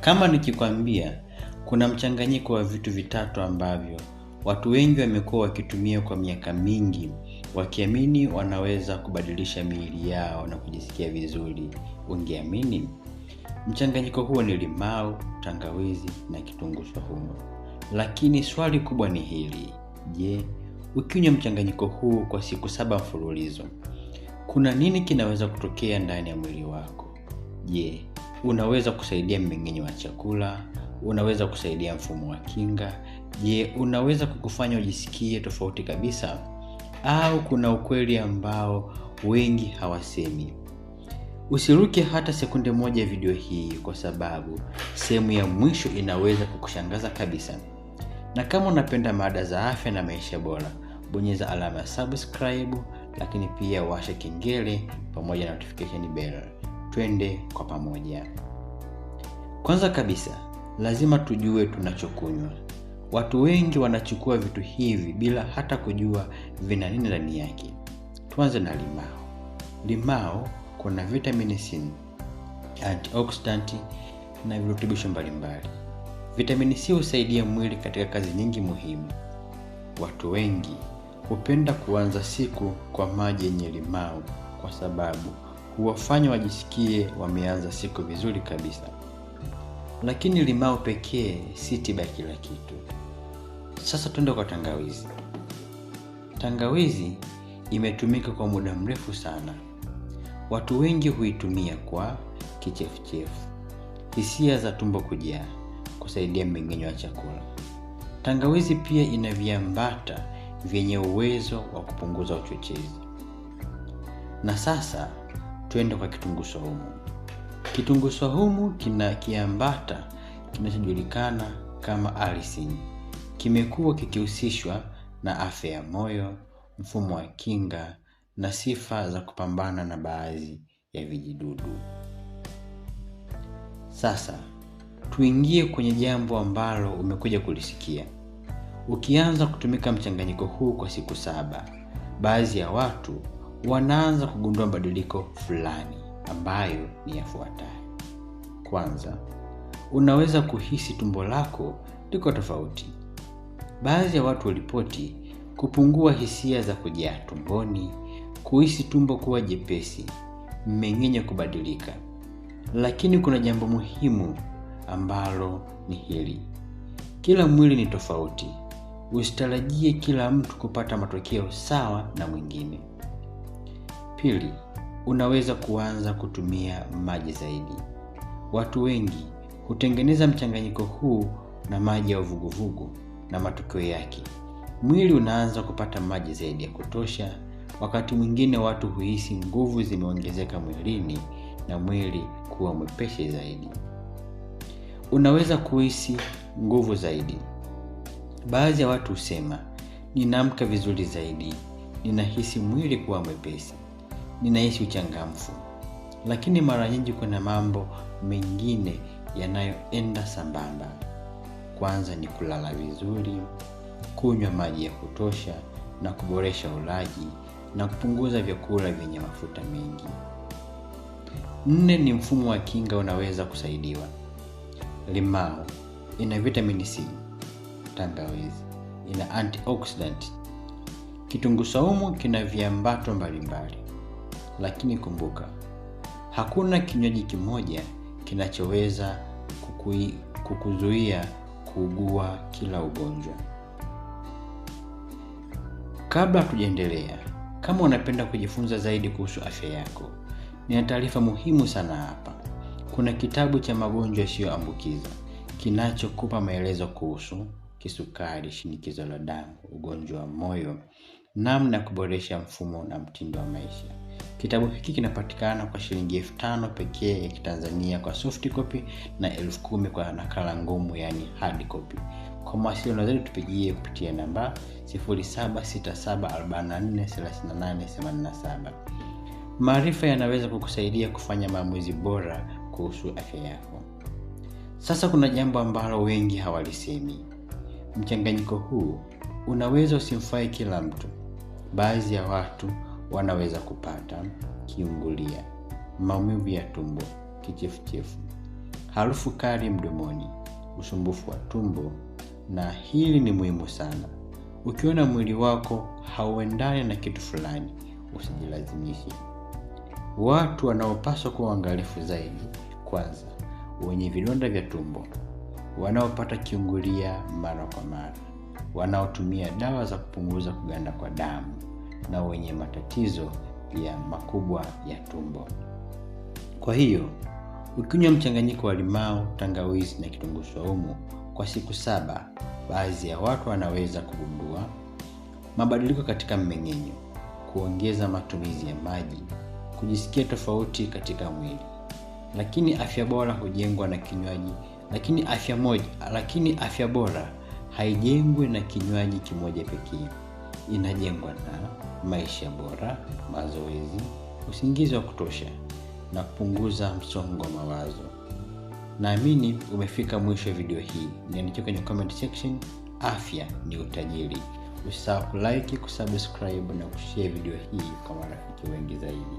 Kama nikikwambia, kuna mchanganyiko wa vitu vitatu ambavyo watu wengi wamekuwa wakitumia kwa miaka mingi, wakiamini wanaweza kubadilisha miili yao na kujisikia vizuri, ungeamini? Mchanganyiko huo ni limao, tangawizi na kitunguu saumu. Lakini swali kubwa ni hili: je, ukinywa mchanganyiko huu kwa siku 7 mfululizo, kuna nini kinaweza kutokea ndani ya mwili wako? Je, unaweza kusaidia mmeng'enyo wa chakula? Unaweza kusaidia mfumo wa kinga? Je, unaweza kukufanya ujisikie tofauti kabisa? Au kuna ukweli ambao wengi hawasemi? Usiruke hata sekunde moja ya video hii, kwa sababu sehemu ya mwisho inaweza kukushangaza kabisa. Na kama unapenda mada za afya na maisha bora, bonyeza alama ya subscribe, lakini pia washa kengele pamoja na notification bell. Twende kwa pamoja. Kwanza kabisa, lazima tujue tunachokunywa. Watu wengi wanachukua vitu hivi bila hata kujua vina nini ndani yake. Tuanze na limao. Limao kuna vitamini C, antioxidant na virutubisho mbalimbali. Vitamini C husaidia mwili katika kazi nyingi muhimu. Watu wengi hupenda kuanza siku kwa maji yenye limao kwa sababu huwafanya wajisikie wameanza siku vizuri kabisa. Lakini limao pekee si tiba ya kila kitu. Sasa twende kwa tangawizi. Tangawizi imetumika kwa muda mrefu sana. Watu wengi huitumia kwa kichefuchefu, hisia za tumbo kujaa, kusaidia mmeng'enyo wa chakula. Tangawizi pia ina viambata vyenye uwezo wa kupunguza uchochezi. Na sasa twende kwa kitunguu saumu. Kitunguu saumu kina kiambata kinachojulikana kama allicin. Kimekuwa kikihusishwa na afya ya moyo, mfumo wa kinga na sifa za kupambana na baadhi ya vijidudu. Sasa tuingie kwenye jambo ambalo umekuja kulisikia. Ukianza kutumika mchanganyiko huu kwa siku 7, baadhi ya watu wanaanza kugundua mabadiliko fulani ambayo ni yafuatayo. Kwanza, unaweza kuhisi tumbo lako liko tofauti. Baadhi ya watu walipoti kupungua hisia za kujaa tumboni, kuhisi tumbo kuwa jepesi, mmeng'enyo kubadilika. Lakini kuna jambo muhimu ambalo ni hili: kila mwili ni tofauti. Usitarajie kila mtu kupata matokeo sawa na mwingine. Pili, unaweza kuanza kutumia maji zaidi. Watu wengi hutengeneza mchanganyiko huu na maji ya uvuguvugu, na matokeo yake mwili unaanza kupata maji zaidi ya kutosha. Wakati mwingine watu huhisi nguvu zimeongezeka mwilini na mwili kuwa mwepesi zaidi. Unaweza kuhisi nguvu zaidi. Baadhi ya watu husema, ninaamka vizuri zaidi, ninahisi mwili kuwa mwepesi, ninahisi uchangamfu. Lakini mara nyingi kuna mambo mengine yanayoenda sambamba. Kwanza ni kulala vizuri, kunywa maji ya kutosha na kuboresha ulaji na kupunguza vyakula vyenye mafuta mengi. 4 ni mfumo wa kinga unaweza kusaidiwa. Limao ina vitamini C, tangawizi ina antioxidant, kitunguu saumu kina viambato mbalimbali. Lakini kumbuka, hakuna kinywaji kimoja kinachoweza kukuzuia kuugua kila ugonjwa. Kabla tujaendelea, kama unapenda kujifunza zaidi kuhusu afya yako, nina taarifa muhimu sana hapa. Kuna kitabu cha magonjwa yasiyoambukiza kinachokupa maelezo kuhusu kisukari, shinikizo la damu, ugonjwa wa moyo, namna ya kuboresha mfumo na mtindo wa maisha. Kitabu hiki kinapatikana kwa shilingi 5,000 pekee ya Kitanzania kwa soft copy na 10,000 kwa nakala ngumu, yani hard copy. Kwa mawasiliano zaidi tupigie kupitia namba 0767443887. Maarifa yanaweza kukusaidia kufanya maamuzi bora kuhusu afya yako. Sasa kuna jambo ambalo wengi hawalisemi. Mchanganyiko huu unaweza usimfae kila mtu. Baadhi ya watu wanaweza kupata kiungulia, maumivu ya tumbo, kichefuchefu, harufu kali mdomoni, usumbufu wa tumbo, na hili ni muhimu sana. Ukiona mwili wako hauendani na kitu fulani, usijilazimishe. Watu wanaopaswa kuwa waangalifu zaidi: kwanza, wenye vidonda vya tumbo, wanaopata kiungulia mara kwa mara, wanaotumia dawa za kupunguza kuganda kwa damu, na wenye matatizo ya makubwa ya tumbo. Kwa hiyo, ukinywa mchanganyiko wa limau, tangawizi na kitunguu saumu kwa siku 7, baadhi ya watu wanaweza kugundua mabadiliko katika mmeng'enyo, kuongeza matumizi ya maji, kujisikia tofauti katika mwili. Lakini afya bora hujengwa na kinywaji, lakini afya bora haijengwi na kinywaji kimoja pekee. Inajengwa na maisha bora, mazoezi, usingizi wa kutosha, na kupunguza msongo wa mawazo. Naamini umefika mwisho wa video hii. Niandikie kwenye comment section, afya ni utajiri. Usisahau kulike, kusubscribe na kushare video hii kwa marafiki wengi zaidi.